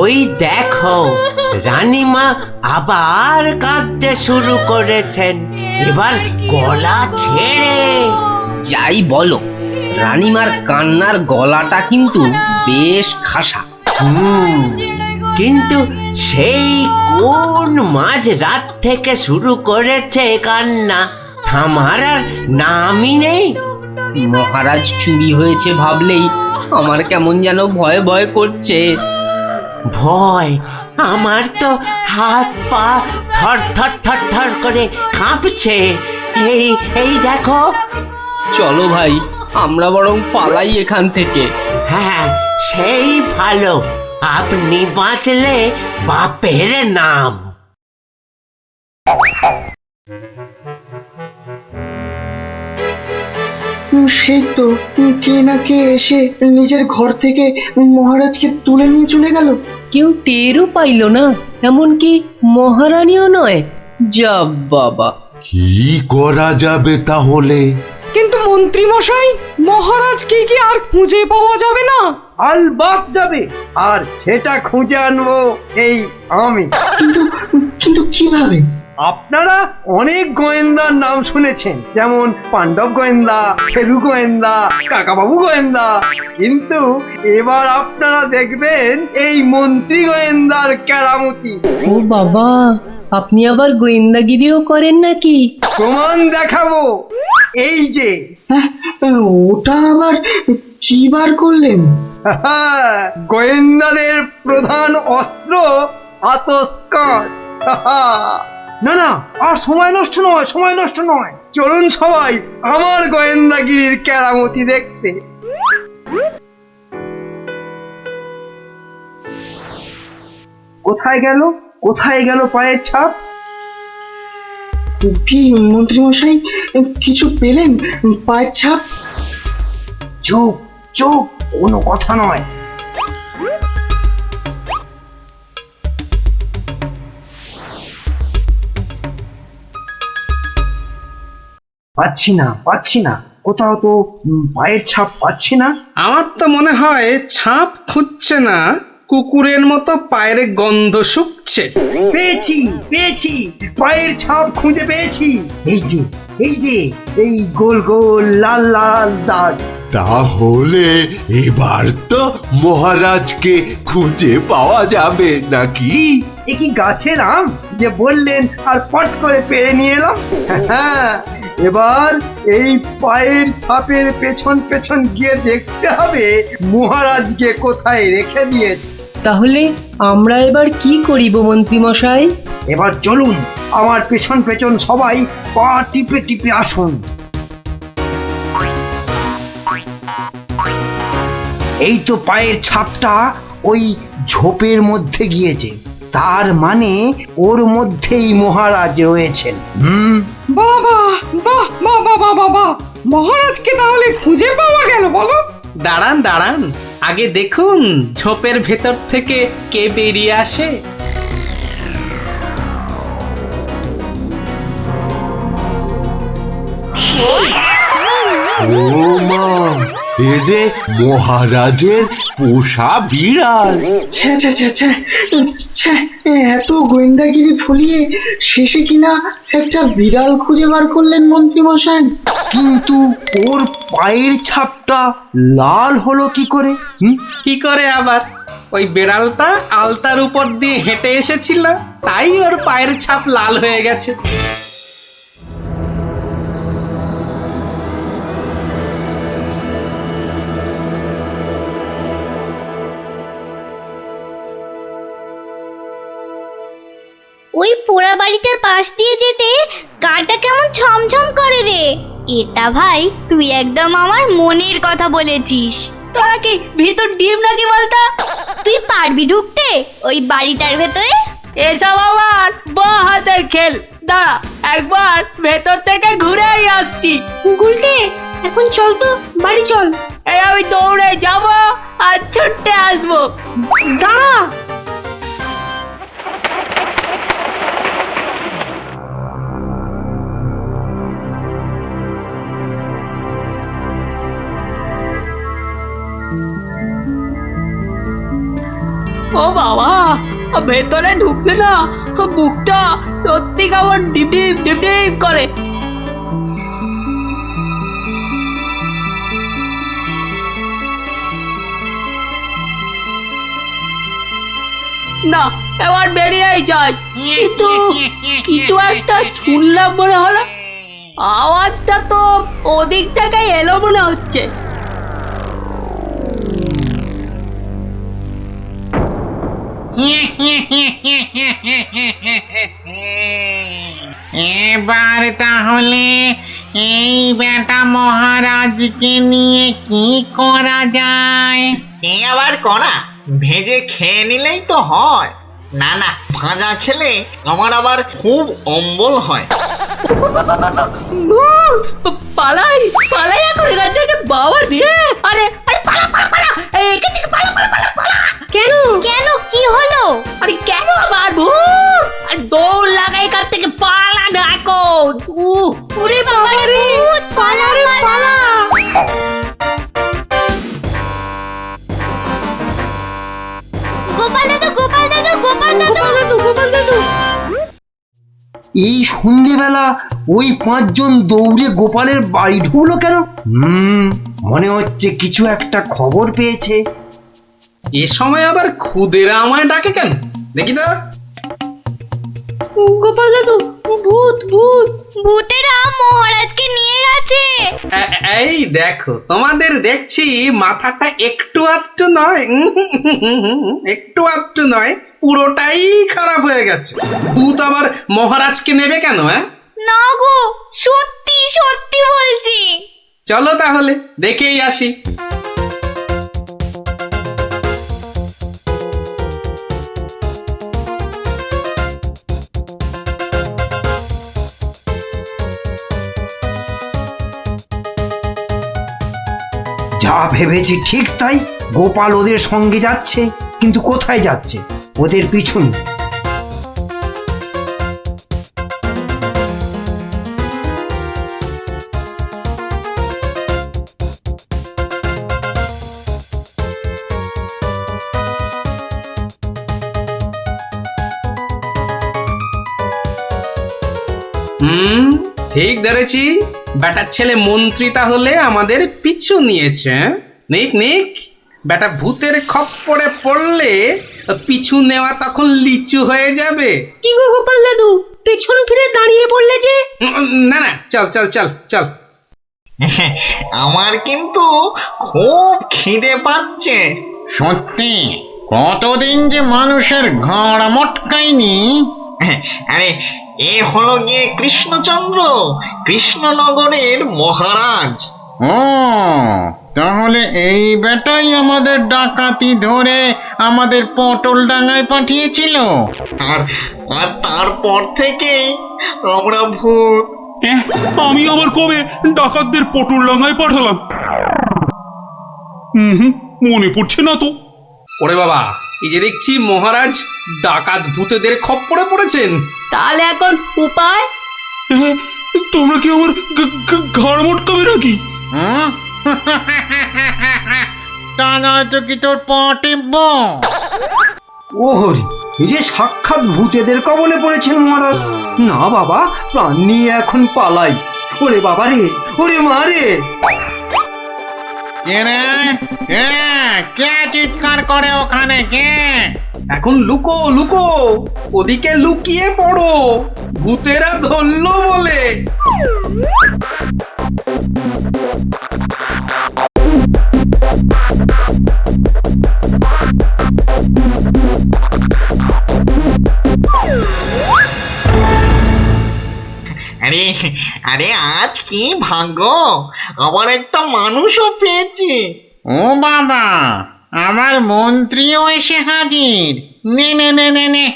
ওই দেখো, রানীমা আবার কাঁদতে শুরু করেছেন, এবার গলা ছেড়ে। যাই বলো, রানীমার কান্নার গলাটা কিন্তু বেশ খাসা। কিন্তু সেই কোন মাঝ রাত থেকে শুরু করেছে কান্না, থামার আর নামই নেই। মহারাজ চুরি হয়েছে ভাবলেই আমার কেমন যেন ভয় ভয় করছে। ভয়? আমার তো হাত পা থর থর থর থর করে কাঁপছে। এই এই দেখো। চলো ভাই, আমরা বরং পালাই এখান থেকে। হ্যাঁ, সেই ভালো, আপনি বাঁচলে বাপের নাম। সেই তো কে না কে এসে নিজের ঘর থেকে মহারাজকে তুলে নিয়ে চলে গেল। কেউ টেরও পাইল না, এমনকি মহারানীও নয়। যা বাবা, কি করা যাবে তাহলে? কিন্তু মন্ত্রী মশাই, মহারাজকে কি আর খুঁজে পাওয়া যাবে না? আলবাত যাবে, আর সেটা খুঁজে আনবো এই আমি। কিন্তু কিন্তু কিভাবে? আপনারা অনেক গোয়েন্দার নাম শুনেছেন, যেমন পাণ্ডব গোয়েন্দা, ফেলু গোয়েন্দা, কাকাবাবু গোয়েন্দা, কিন্তু এবার আপনারা দেখবেন এই মন্ত্রী গোয়েন্দার কেরামতি। ও বাবা, আপনি আবার গোয়েন্দাগিরিও করেন নাকি? প্রমাণ দেখাবো, এই যে। হ্যাঁ, ওটা আবার কি বার করলেন? গোয়েন্দাদের প্রধান অস্ত্র আতস কাঁচ। না না, আর সময় নষ্ট নয়, সময় নষ্ট নয়, চলুন সবাই আমার গোয়েন্দাগিরির কেরামতি দেখতে। কোথায় গেল, কোথায় গেল পায়ের ছাপ? কি মন্ত্রী মশাই, কিছু পেলেন পায়ের ছাপ? চুপ চুপ, কোনো কথা নয়। পাচ্ছি না, পাচ্ছি না, কোথাও তো পায়ের ছাপ পাচ্ছি না। আমার তো মনে হয় ছাপ খুঁজছে না, কুকুরের মতো পায়ের গন্ধ শুকছে। পেয়েছি পেয়েছি, পায়ের ছাপ খুঁজে পেয়েছি। এই যে, এই যে, এই গোল গোল লাল লাল দাগ। তাহলে এবার তো মহারাজকে খুঁজে পাওয়া যাবে নাকি? এ কি গাছের আম যে বললেন আর পট করে পেরে নিয়ে এলাম? হ্যাঁ, এবার এই পায়ের ছাপের পেছন পেছন গিয়ে দেখতে হবে মহারাজকে কোথায় রেখে দিয়েছে। তাহলে আমরা এবার কি করিব মন্ত্রী মশাই? এবার চলুন, আমার পেছন পেছন সবাই পা টিপে টিপে আসুন। এই তো পায়ের ছাপটা ওই ঝোপের মধ্যে গিয়েছে, তার মানে ওর মধ্যেই মহারাজ রয়েছেন। বাবা, বাহ, বাবা, বাবা, বাহ, মহারাজকে তাহলে খুঁজে পাওয়া গেল বলো? দাঁড়ান দাঁড়ান, আগে দেখুন ঝোপের ভেতর থেকে কে বেরিয়ে আসে। ও মা, এ যে মহারাজের পোষা বিড়াল। ছ্যা ছ্যা ছ্যা ছ্যা ছ্যা, এত গোয়েন্দাগিরি ফলিয়ে শেষে কিনা একটা বিড়াল খুঁজে বার করলেন মন্ত্রী মশাই। কিন্তু ওর পায়ের ছাপটা লাল হলো কি করে? কি করে আবার? ওই বেড়ালটা আলতার উপর দিয়ে হেঁটে এসেছিল, তাই ওর পায়ের ছাপ লাল হয়ে গেছে। ওই পোড়া বাড়িটার পাশ দিয়ে যেতে গাটা কেমন ছমছম করে রে। এটা ভাই তুই একদম আমার মনের কথা বলেছিস। তোরা কি ভিতর ডিম নাকি বলতো? তুই পারবি ঢুকতে ওই বাড়িটার ভেতরে? এসব আমার বাঁ হাতের খেল, দাঁড়া একবার ভেতর থেকে ঘুরেই আসছি। গুলটে, এখন চল তো বাড়ি চল। এই আমি দৌড়ে যাব আর ছুটে আসবো। দাঁড়া। ও বাবা, ভেতরে ঢুকলে না বুকটা সত্যি কেমন ডিপ ডিপ ডিপ ডিপ করে। না, এবার বেরিয়েই যায়, কিন্তু কিছু একটা শুনলাম মনে হলো। আওয়াজটা তো ওদিক থেকে এলো মনে হচ্ছে। এবার তাহলে এই বেটা মহারাজকে নিয়ে কি করা যায়? কি আবার করা, ভেজে খেয়ে নিলেই তো হয়। না না, ভাজা খেলে আমার আবার খুব অম্বল হয়। পালাই পালাই এখন এখান থেকে, বাবা রে। আরে আরে পালা পালা পালা, এখান থেকে পালা পালা পালা পালা। কেন কেন, কি হলো? আরে কেন আবার ভূত? আর দৌড় লাগা এখান থেকে, পালা না এখন। ওরে বাবা রে, ভূত, পালা রে পালা। গোপাল দাদু, গোপাল দাদু, গোপাল দাদু, গোপাল দাদু। এই সন্ধেবেলা ওই পাঁচজন দৌড়ে গোপালের বাড়ি ঢুকলো কেন? মনে হচ্ছে কিছু একটা খবর পেয়েছে। এ সময় আবার খুদেরা আমায় ডাকে কেন? দেখি তো। গোপাল দাদু, ভূত ভূত। ভূতেরা মহারাজকে নিয়ে গেছে। এই দেখো, তোমাদের দেখছি মাথাটা একটু আধটু নয়, একটু আধটু নয়, পুরোটাই খারাপ হয়ে গেছে। ভূত আবার মহারাজকে নেবে কেন? না গো, সত্যি সত্যি বলছি। চলো তাহলে দেখেই আসি। যা ভেবেছি ঠিক তাই, গোপাল ওদের সঙ্গে যাচ্ছে, কিন্তু কোথায় যাচ্ছে? ওদের পিছনে। ঠিক ধরেছি, বেটার ছেলে মন্ত্রী তাহলে আমাদের পিছু নিয়েছে। নিক নিক, বেটা ভূতের খপ্পরে পড়লে পিছু নেওয়া তখন লিচু হয়ে যাবে। কি গো গোপাল দাদু, পেছন ফিরে দাঁড়িয়ে পড়লে যে? না না, চল চল চল চল। আমার কিন্তু খুব খিদে পাচ্ছে। সত্যি, কতদিন যে মানুষের ঘাড় মটকায়নি। আরে, এ হলো গিয়ে কৃষ্ণচন্দ্র, কৃষ্ণনগরের মহারাজ। ও, তাহলে এই বেটাই আমাদের ডাকাতি ধরে আমাদের পটল ডাঙায় পাঠিয়েছিল। আর আর তারপর থেকেই আমরা ভূত। আমি আবার কবে ডাকাতদের পটল ডাঙায় পাঠালাম? মনে পড়ছে না তো। ওরে বাবা, এই যে দেখছি মহারাজ ডাকাত ভূতেদের খপ্পরে পড়েছেন। তাহলে এখন উপায়? তোমরা কি আমার ঘাড় মটকাবে নাকি? তা নয়তো কি তোর পা টিপব? ওহরি, এই যে সাক্ষাৎ ভূতেদের কবলে পড়েছেন মহারাজ। না বাবা, প্রাণ নিয়ে এখন পালাই। ওরে বাবা রে, ওরে মা রে। কে চিৎকার করে ওখানে? কে? এখন লুকো লুকো, ওদিকে লুকিয়ে পড়ো, ভূতেরা ধরলো বলে। আরে আরে, আজ কি ভাগ্য, আবার একটা মানুষও পেয়েছি। ও বাবা, আমার মন্ত্রীও এসে হাজির। নে নে নে নে নে,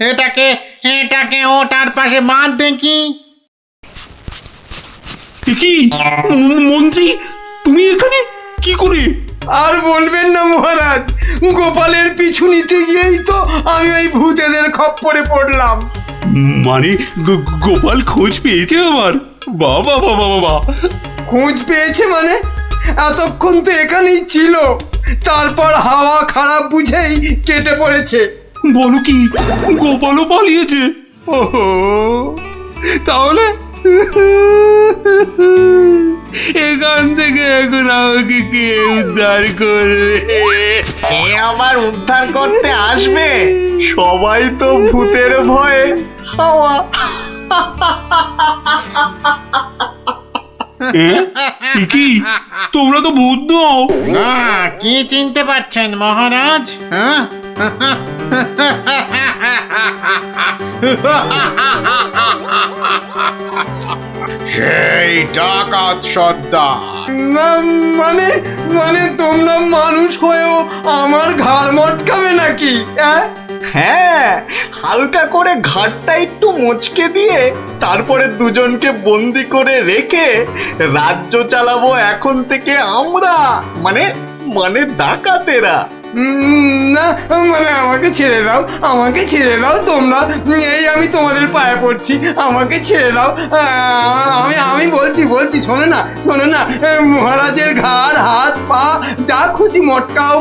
এটাকে এটাকে ওটার পাশে বাঁধ দেখি। কি মন্ত্রী, তুমি এখানে কি করে? আর বলবেন না মহারাজ, গোপালের পিছু নিতে গিয়েই তো আমি ওই ভূতেদের খপ্পরে পড়লাম। মানে গোপাল খোঁজ পেয়েছে আমার? বাবা বাবা বাবা, খোঁজ পেয়েছে মানে? এতক্ষণ তো এখানেই ছিল, তারপর হাওয়া খারাপ বুঝেই কেটে পড়েছে। বলো কি, গোপালও পালিয়েছে? ওহো, তাহলে এখান থেকে এখন আমাকে কে উদ্ধার করবে? কে আবার উদ্ধার করতে আসবে? সবাই তো ভূতের ভয়ে হাওয়া। কি তোমরা তো ভূত নও? না, কি চিনতে পারছেন মহারাজ? হ্যাঁ? সেই ডাকাত সর্দার। না, মানে মানে তোমরা মানুষ হয়েও আমার ঘাড় মটকাবে নাকি? হ্যাঁ, হালকা করে ঘাটটা একটু মুচকে দিয়ে তারপরে দুজনকে বন্দি করে রেখে রাজ্য চালাবো এখন থেকে আমরা, মানে মানে ডাকাতেরা। না, মানে আমাকে ছেড়ে দাও, আমাকে ছেড়ে দাও তোমরা। এই আমি তোমাদের পায়ে পড়ছি, আমাকে ছেড়ে দাও। আমি বলছি শোনো না, মহারাজের ঘাড় হাত পা যা খুশি মটকাও,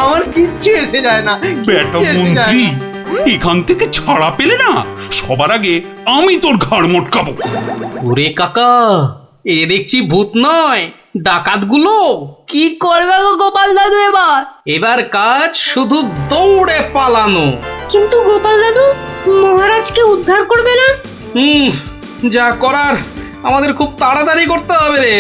আমার কিচ্ছু এসে যায় না। বেটা মন্ত্রী, এখান থেকে ছাড়া পেলে না, সবার আগে আমি তোর ঘাড় মটকাবো। ওরে কাকা, এ দেখছি ভূত নয়, ডাকাতগুলো। কি করবে গো গোপাল দাদু এবার? এবার কাজ শুধু দৌড়ে পালানো। কিন্তু গোপাল দাদু, মহারাজকে উদ্ধার করবে না? যা করার আমাদের খুব তাড়াতাড়ি করতে হবে রে।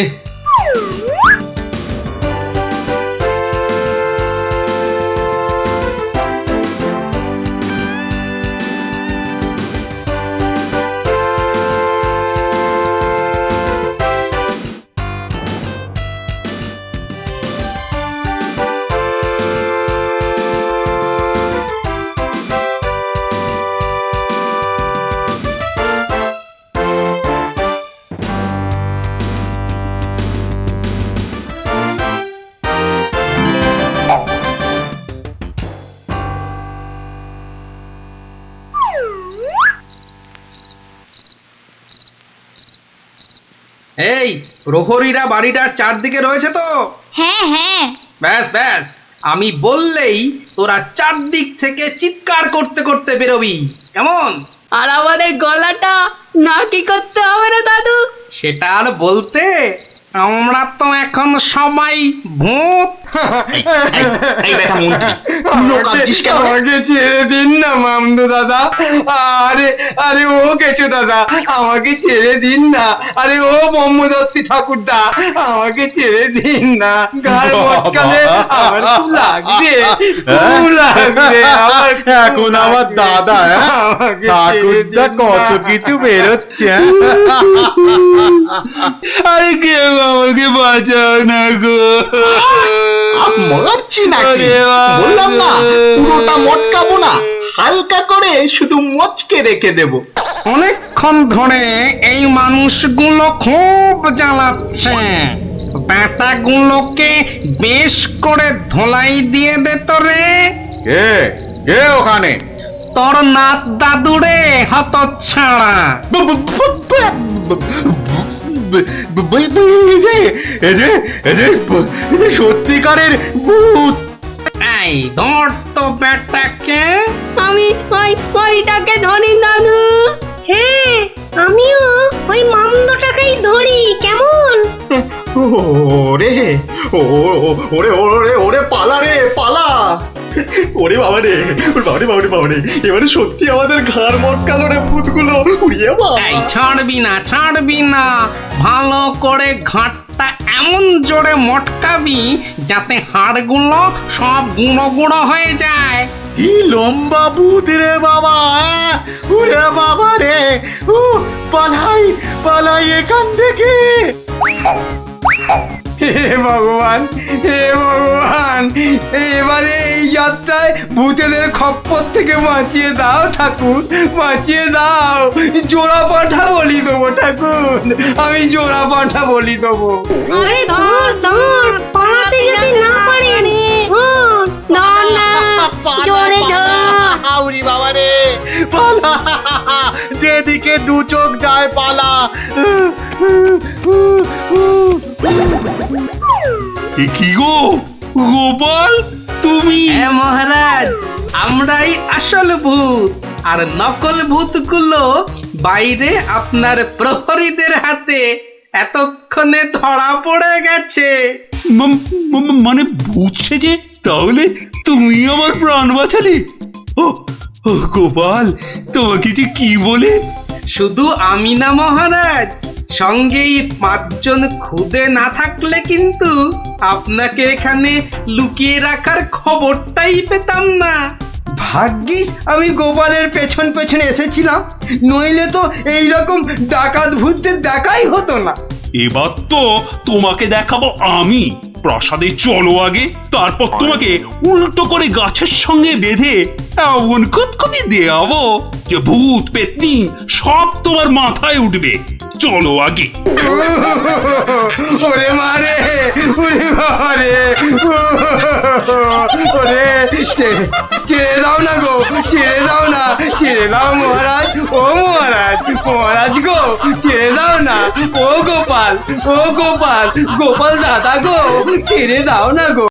এই প্রহরীরা বাড়িটার চারদিকে রয়েছে তো? হ্যাঁ হ্যাঁ। ব্যাস ব্যাস, আমি বললেই তোরা চারদিক থেকে চিৎকার করতে করতে বেরোবি, কেমন? আর আমাদের গলাটা না কি করতে হবে না দাদু? সেটা আর বলতে, আমরা তো এখন সবাই ভূত। এই বেটা মন্ত্রী, তুইও কাঁদছিস কেন? আমাকে ছেড়ে দিন না মামদো দাদা। আরে ও কেচো দাদা, আমাকে ছেড়ে দিন না। আরে ও ব্রহ্মদত্তি ঠাকুরদা, আমাকে ছেড়ে দিন না। গাল মটকালে আমার খুব লাগবে, আমার এখন আমার দাদা ঠাকুরদা কত কিছু বেরোচ্ছে। আরে কেউ আমাকে বাঁচাও না গো। মারছি নাকি? বললাম না পুরোটা মটকাবো না, হালকা করে শুধু মচকে রেখে দেব। অনেকক্ষণ ধরে এই মানুষগুলো খুব জ্বালাচ্ছে, ব্যাটাগুলোকে বেশ করে ধোলাই দিয়ে দে তো রে। কে ওখানে? তোর নাত দাদুরে হতচ্ছাড়া। সত্যিকারের ভূত। এই ধর তো ব্যাটাকে। আমি ওইটাকে ধরি দাদু। হ্যাঁ, আমিও ওই মামদটাকেই ধরি, কেমন? ওরে ওরে ওরে ওরে পালা রে পালা। ওরে বাবা রে, বাবা রে, এবারে সত্যি আমাদের ঘাড় মটকালো রে ভূতগুলো। উড়িয়ে বাবা, এই ছাড়বি না, ভালো করে ঘাটটা এমন জোরে মটকাবি যাতে হাড়গুলো সব গুঁড়ো গুঁড়ো হয়ে যায়। কি লম্বা ভূত রে বাবা। ওরে বাবা রে, পালাই এখান থেকে। হে ভগবান, এবারে এই যাত্রায় ভূতেদের খপ্পর থেকে বাঁচিয়ে দাও ঠাকুর, বাঁচিয়ে দাও। জোড়া পাঠা বলি দেবো ঠাকুর, আমি জোড়া পাঠা বলি দেবো। আরে ধর, পালাতে যদি না পারে। না, জোরে ধর। বাবা রে, পালা, যেদিকে দু চোখ যায় পালা। কি গো, গোপাল তুমি? হ্যাঁ মহারাজ, আমরাই আসল ভূত, আর নকল ভূতগুলো বাইরে আপনার প্রহরীদের হাতে এতক্ষণে ধরা পড়ে গেছে। মানে ভূত সেজে? তাহলে তুমি আমার প্রাণ বাঁচালে? ও ও গোপাল, তোমাকে যে কি বলে? শুধু আমি না মহারাজ, সঙ্গেই 5 জন খুদে না থাকলে কিন্তু আপনাকে এখানে লুকিয়ে রাখার খবরটাই পেতাম না। ভাগ্যিস আমি গোপালের পেছন পেছনে এসেছিলাম, নইলে তো এইরকম ডাকাত ভূতদের দেখাই হতো না। এবার তো তোমাকে দেখাবো আমি। প্রাসাদে চলো আগে, তারপর তোমাকে উল্টো করে গাছের সঙ্গে বেঁধে এমন কুতকুতি দেওয়াবো যে ভূত পেতনি সব তোমার মাথায় উঠবে। চলো আগে। ওরে মারে, ওরে মারে, ওরে ছেড়ে দাও না গো, ছেড়ে দাও না, ছেড়ে দাও মহারাজ, ও মহারাজ, মহারাজ গো, ছেড়ে দাও না, ও গোপাল, ও গোপাল, গোপাল দাদা গো, ছেড়ে দাও না গো।